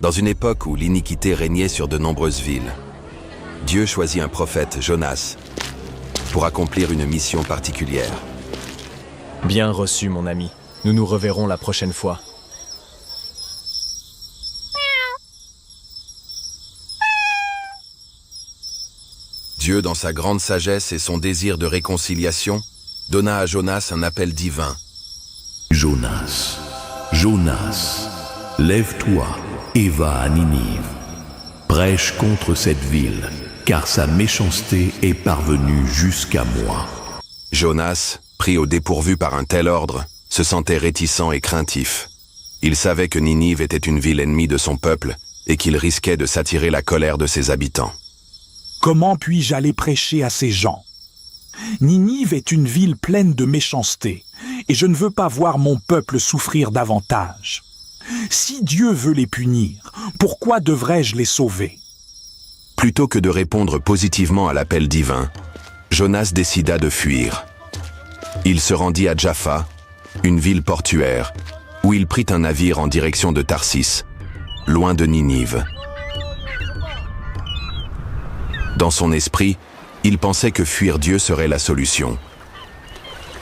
Dans une époque où l'iniquité régnait sur de nombreuses villes, Dieu choisit un prophète, Jonas, pour accomplir une mission particulière. Bien reçu, mon ami. Nous nous reverrons la prochaine fois. Dieu, dans sa grande sagesse et son désir de réconciliation, donna à Jonas un appel divin. Jonas, Jonas, lève-toi et va à Ninive. Prêche contre cette ville, car sa méchanceté est parvenue jusqu'à moi. Jonas, pris au dépourvu par un tel ordre, se sentait réticent et craintif. Il savait que Ninive était une ville ennemie de son peuple et qu'il risquait de s'attirer la colère de ses habitants. Comment puis-je aller prêcher à ces gens? Ninive est une ville pleine de méchanceté, et je ne veux pas voir mon peuple souffrir davantage. Si Dieu veut les punir, pourquoi devrais-je les sauver? Plutôt que de répondre positivement à l'appel divin, Jonas décida de fuir. Il se rendit à Jaffa, une ville portuaire, où il prit un navire en direction de Tarsis, loin de Ninive. Dans son esprit, il pensait que fuir Dieu serait la solution.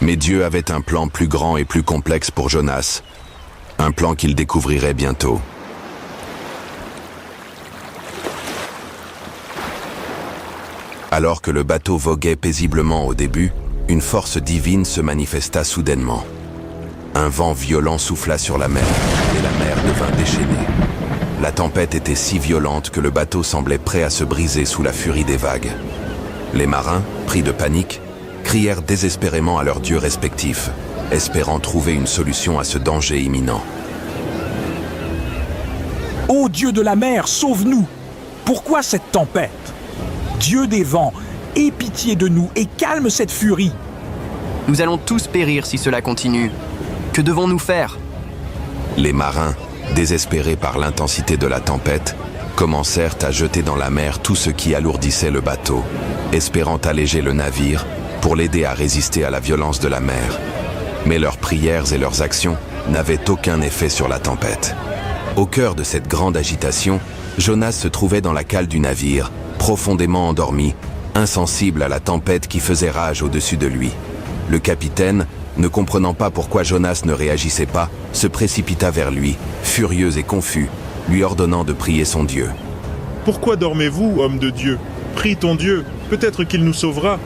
Mais Dieu avait un plan plus grand et plus complexe pour Jonas, un plan qu'il découvrirait bientôt. Alors que le bateau voguait paisiblement au début, une force divine se manifesta soudainement. Un vent violent souffla sur la mer, et la mer devint déchaînée. La tempête était si violente que le bateau semblait prêt à se briser sous la furie des vagues. Les marins, pris de panique, crièrent désespérément à leurs dieux respectifs, espérant trouver une solution à ce danger imminent. Ô Dieu de la mer, sauve-nous! Pourquoi cette tempête? Dieu des vents, aie pitié de nous et calme cette furie. Nous allons tous périr si cela continue. Que devons-nous faire? Les marins, désespérés par l'intensité de la tempête, commencèrent à jeter dans la mer tout ce qui alourdissait le bateau, espérant alléger le navire pour l'aider à résister à la violence de la mer. Mais leurs prières et leurs actions n'avaient aucun effet sur la tempête. Au cœur de cette grande agitation, Jonas se trouvait dans la cale du navire, profondément endormi, insensible à la tempête qui faisait rage au-dessus de lui. Le capitaine, ne comprenant pas pourquoi Jonas ne réagissait pas, se précipita vers lui, furieux et confus, lui ordonnant de prier son Dieu. « Pourquoi dormez-vous, homme de Dieu? Prie ton Dieu, peut-être qu'il nous sauvera.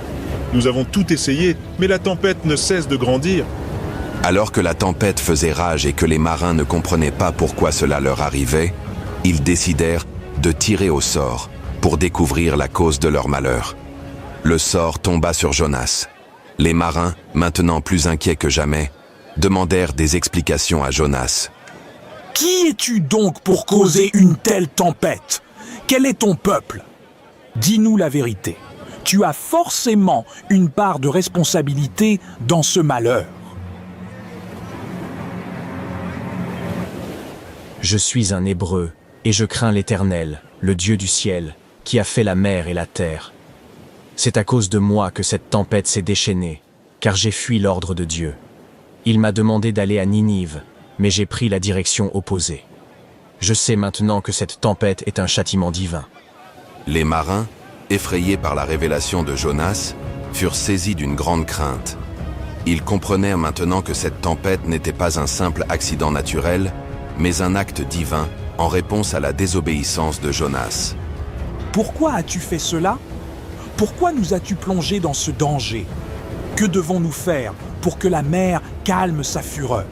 Nous avons tout essayé, mais la tempête ne cesse de grandir. » Alors que la tempête faisait rage et que les marins ne comprenaient pas pourquoi cela leur arrivait, ils décidèrent de tirer au sort pour découvrir la cause de leur malheur. Le sort tomba sur Jonas. Les marins, maintenant plus inquiets que jamais, demandèrent des explications à Jonas. « Qui es-tu donc pour causer une telle tempête? Quel est ton peuple? Dis-nous la vérité. Tu as forcément une part de responsabilité dans ce malheur. » Je suis un Hébreu, et je crains l'Éternel, le Dieu du ciel, qui a fait la mer et la terre. C'est à cause de moi que cette tempête s'est déchaînée, car j'ai fui l'ordre de Dieu. Il m'a demandé d'aller à Ninive, mais j'ai pris la direction opposée. Je sais maintenant que cette tempête est un châtiment divin. Les marins, effrayés par la révélation de Jonas, furent saisis d'une grande crainte. Ils comprenèrent maintenant que cette tempête n'était pas un simple accident naturel, mais un acte divin en réponse à la désobéissance de Jonas. Pourquoi as-tu fait cela? Pourquoi nous as-tu plongés dans ce danger? Que devons-nous faire pour que la mer calme sa fureur?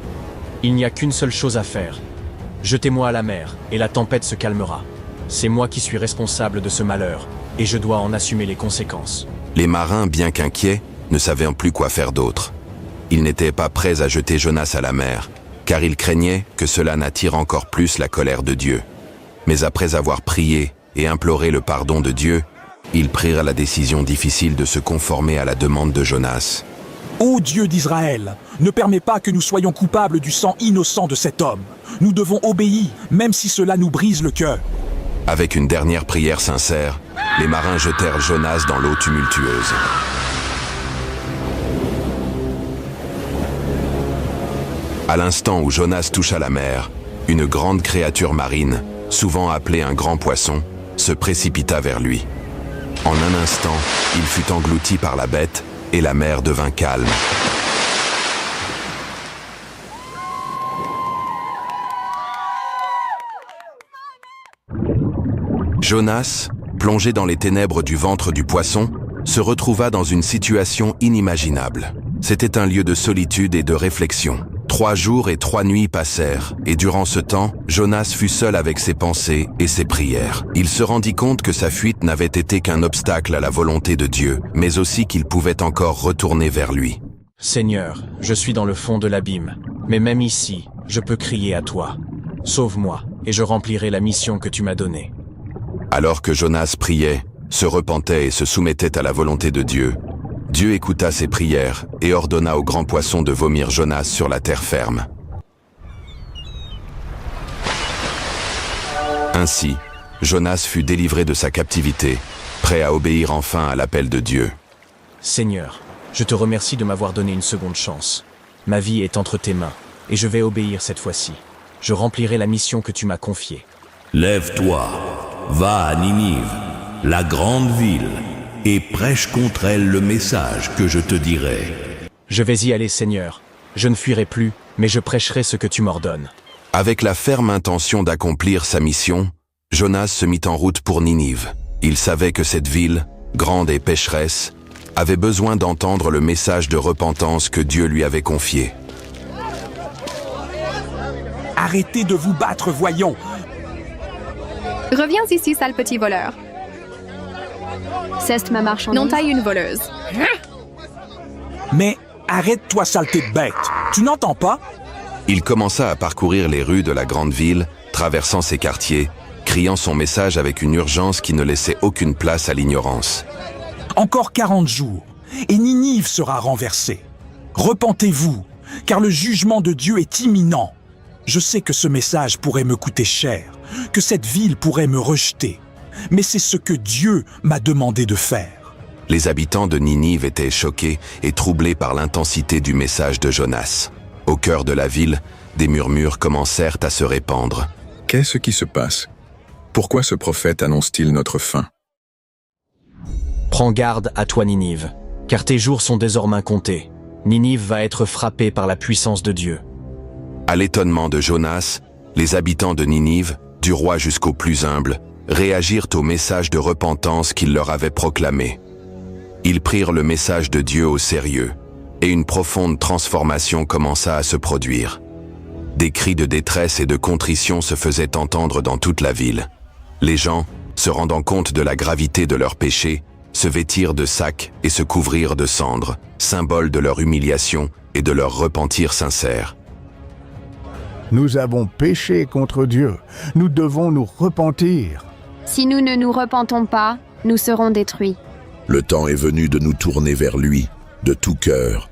Il n'y a qu'une seule chose à faire. Jetez-moi à la mer, et la tempête se calmera. C'est moi qui suis responsable de ce malheur, et je dois en assumer les conséquences. Les marins, bien qu'inquiets, ne savaient plus quoi faire d'autre. Ils n'étaient pas prêts à jeter Jonas à la mer, car ils craignaient que cela n'attire encore plus la colère de Dieu. Mais après avoir prié et imploré le pardon de Dieu, ils prirent la décision difficile de se conformer à la demande de Jonas. Ô Dieu d'Israël, ne permets pas que nous soyons coupables du sang innocent de cet homme. Nous devons obéir, même si cela nous brise le cœur. Avec une dernière prière sincère, les marins jetèrent Jonas dans l'eau tumultueuse. À l'instant où Jonas toucha la mer, une grande créature marine, souvent appelé un grand poisson, se précipita vers lui. En un instant, il fut englouti par la bête et la mer devint calme. Jonas, plongé dans les ténèbres du ventre du poisson, se retrouva dans une situation inimaginable. C'était un lieu de solitude et de réflexion. 3 jours et 3 nuits passèrent, et durant ce temps, Jonas fut seul avec ses pensées et ses prières. Il se rendit compte que sa fuite n'avait été qu'un obstacle à la volonté de Dieu, mais aussi qu'il pouvait encore retourner vers lui. Seigneur, je suis dans le fond de l'abîme, mais même ici, je peux crier à toi. Sauve-moi, et je remplirai la mission que tu m'as donnée. Alors que Jonas priait, se repentait et se soumettait à la volonté de Dieu, Dieu écouta ses prières et ordonna au grand poisson de vomir Jonas sur la terre ferme. Ainsi, Jonas fut délivré de sa captivité, prêt à obéir enfin à l'appel de Dieu. Seigneur, je te remercie de m'avoir donné une seconde chance. Ma vie est entre tes mains, et je vais obéir cette fois-ci. Je remplirai la mission que tu m'as confiée. Lève-toi, va à Ninive, la grande ville, et prêche contre elle le message que je te dirai. Je vais y aller, Seigneur. Je ne fuirai plus, mais je prêcherai ce que tu m'ordonnes. Avec la ferme intention d'accomplir sa mission, Jonas se mit en route pour Ninive. Il savait que cette ville, grande et pécheresse, avait besoin d'entendre le message de repentance que Dieu lui avait confié. Arrêtez de vous battre, voyons. Reviens ici, sale petit voleur. Ceste ma marchandise. Non, taille une voleuse. Mais arrête-toi, saleté de bête. Tu n'entends pas? Il commença à parcourir les rues de la grande ville, traversant ses quartiers, criant son message avec une urgence qui ne laissait aucune place à l'ignorance. Encore 40 jours, et Ninive sera renversée. Repentez-vous, car le jugement de Dieu est imminent. Je sais que ce message pourrait me coûter cher, que cette ville pourrait me rejeter, mais c'est ce que Dieu m'a demandé de faire. Les habitants de Ninive étaient choqués et troublés par l'intensité du message de Jonas. Au cœur de la ville, des murmures commencèrent à se répandre. Qu'est-ce qui se passe? Pourquoi ce prophète annonce-t-il notre fin? Prends garde à toi, Ninive, car tes jours sont désormais comptés. Ninive va être frappée par la puissance de Dieu. À l'étonnement de Jonas, les habitants de Ninive, du roi jusqu'au plus humble, réagirent au message de repentance qu'il leur avait proclamé. Ils prirent le message de Dieu au sérieux, et une profonde transformation commença à se produire. Des cris de détresse et de contrition se faisaient entendre dans toute la ville. Les gens, se rendant compte de la gravité de leurs péchés, se vêtirent de sacs et se couvrirent de cendres, symbole de leur humiliation et de leur repentir sincère. Nous avons péché contre Dieu. Nous devons nous repentir. Si nous ne nous repentons pas, nous serons détruits. Le temps est venu de nous tourner vers lui, de tout cœur.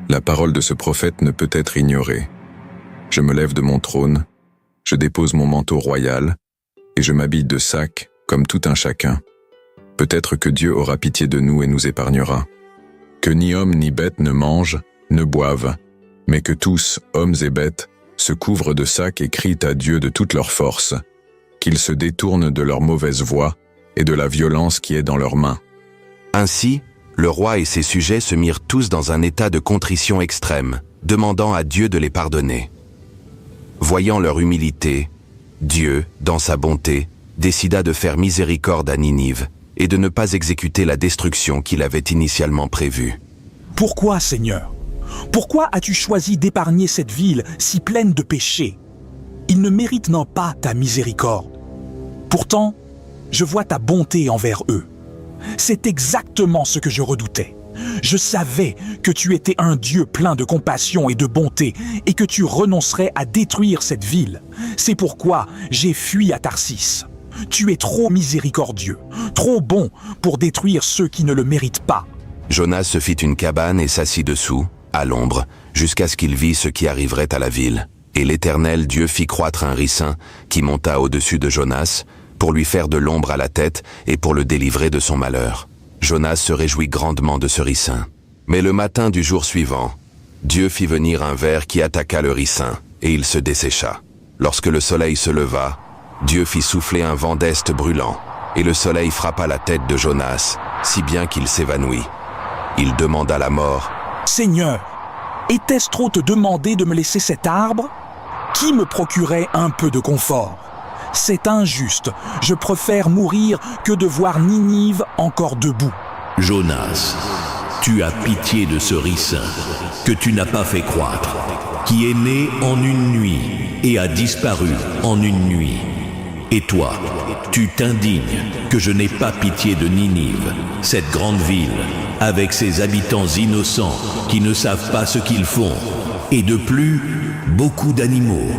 La parole de ce prophète ne peut être ignorée. Je me lève de mon trône, je dépose mon manteau royal, et je m'habille de sac comme tout un chacun. Peut-être que Dieu aura pitié de nous et nous épargnera. Que ni homme ni bête ne mangent, ne boivent, mais que tous, hommes et bêtes, se couvrent de sacs et crient à Dieu de toute leur force, qu'ils se détournent de leur mauvaise voie et de la violence qui est dans leurs mains. Ainsi, le roi et ses sujets se mirent tous dans un état de contrition extrême, demandant à Dieu de les pardonner. Voyant leur humilité, Dieu, dans sa bonté, décida de faire miséricorde à Ninive et de ne pas exécuter la destruction qu'il avait initialement prévue. Pourquoi, Seigneur? Pourquoi as-tu choisi d'épargner cette ville si pleine de péchés? Ils ne méritent non pas ta miséricorde. Pourtant, je vois ta bonté envers eux. C'est exactement ce que je redoutais. Je savais que tu étais un Dieu plein de compassion et de bonté et que tu renoncerais à détruire cette ville. C'est pourquoi j'ai fui à Tarsis. Tu es trop miséricordieux, trop bon pour détruire ceux qui ne le méritent pas. Jonas se fit une cabane et s'assit dessous, à l'ombre, jusqu'à ce qu'il vît ce qui arriverait à la ville. Et l'Éternel Dieu fit croître un ricin qui monta au-dessus de Jonas, pour lui faire de l'ombre à la tête et pour le délivrer de son malheur. Jonas se réjouit grandement de ce ricin. Mais le matin du jour suivant, Dieu fit venir un ver qui attaqua le ricin, et il se dessécha. Lorsque le soleil se leva, Dieu fit souffler un vent d'est brûlant, et le soleil frappa la tête de Jonas, si bien qu'il s'évanouit. Il demanda la mort. « Seigneur, était-ce trop te demander de me laisser cet arbre? Qui me procurait un peu de confort? C'est injuste, je préfère mourir que de voir Ninive encore debout. » Jonas, tu as pitié de ce ricin que tu n'as pas fait croître, qui est né en une nuit et a disparu en une nuit. Et toi, tu t'indignes que je n'ai pas pitié de Ninive, cette grande ville, avec ses habitants innocents qui ne savent pas ce qu'ils font, et de plus, beaucoup d'animaux.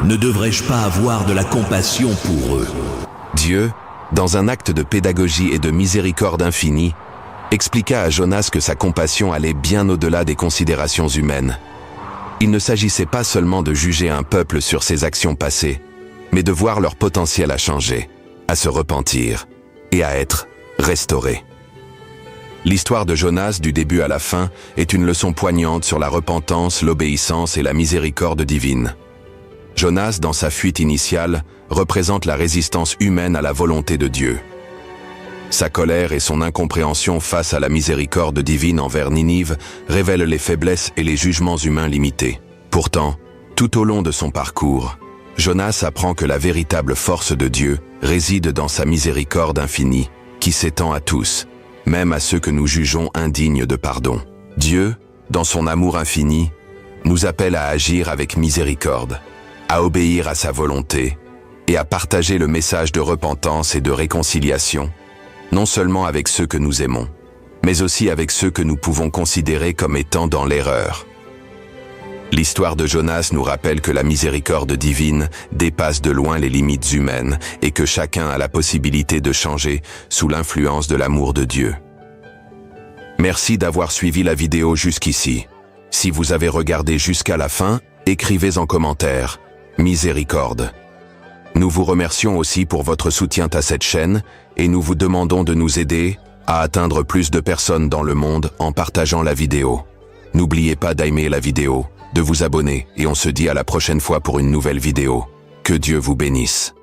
Ne devrais-je pas avoir de la compassion pour eux? Dieu, dans un acte de pédagogie et de miséricorde infinie, expliqua à Jonas que sa compassion allait bien au-delà des considérations humaines. Il ne s'agissait pas seulement de juger un peuple sur ses actions passées, mais de voir leur potentiel à changer, à se repentir et à être restauré. L'histoire de Jonas du début à la fin est une leçon poignante sur la repentance, l'obéissance et la miséricorde divine. Jonas, dans sa fuite initiale, représente la résistance humaine à la volonté de Dieu. Sa colère et son incompréhension face à la miséricorde divine envers Ninive révèlent les faiblesses et les jugements humains limités. Pourtant, tout au long de son parcours, Jonas apprend que la véritable force de Dieu réside dans sa miséricorde infinie, qui s'étend à tous, même à ceux que nous jugeons indignes de pardon. Dieu, dans son amour infini, nous appelle à agir avec miséricorde, à obéir à sa volonté et à partager le message de repentance et de réconciliation, non seulement avec ceux que nous aimons, mais aussi avec ceux que nous pouvons considérer comme étant dans l'erreur. L'histoire de Jonas nous rappelle que la miséricorde divine dépasse de loin les limites humaines et que chacun a la possibilité de changer sous l'influence de l'amour de Dieu. Merci d'avoir suivi la vidéo jusqu'ici. Si vous avez regardé jusqu'à la fin, écrivez en commentaire « Miséricorde ». Nous vous remercions aussi pour votre soutien à cette chaîne et nous vous demandons de nous aider à atteindre plus de personnes dans le monde en partageant la vidéo. N'oubliez pas d'aimer la vidéo, de vous abonner et on se dit à la prochaine fois pour une nouvelle vidéo. Que Dieu vous bénisse.